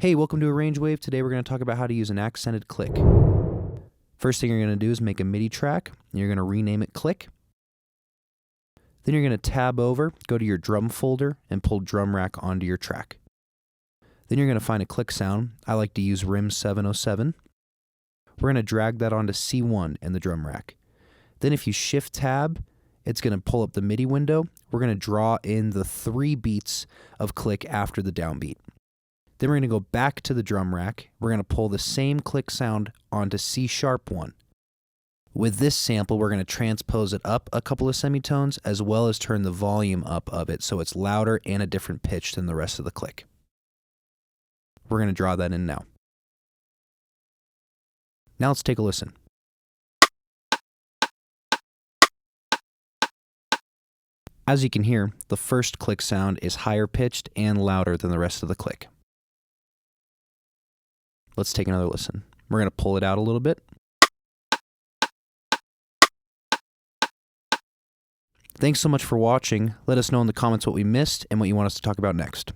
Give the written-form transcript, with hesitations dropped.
Hey, welcome to Arrange Wave. Today we're going to talk about how to use an accented click. First thing you're going to do is make a MIDI track. And you're going to rename it Click. Then you're going to tab over, go to your drum folder, and pull drum rack onto your track. Then you're going to find a click sound. I like to use RIM 707. We're going to drag that onto C1 in the drum rack. Then if you shift tab, it's going to pull up the MIDI window. We're going to draw in the 3 beats of click after the downbeat. Then we're going to go back to the drum rack. We're going to pull the same click sound onto C#1. With this sample, we're going to transpose it up a couple of semitones as well as turn the volume up of it so it's louder and a different pitch than the rest of the click. We're going to draw that in now. Now let's take a listen. As you can hear, the first click sound is higher pitched and louder than the rest of the click. Let's take another listen. We're going to pull it out a little bit. Thanks so much for watching. Let us know in the comments what we missed and what you want us to talk about next.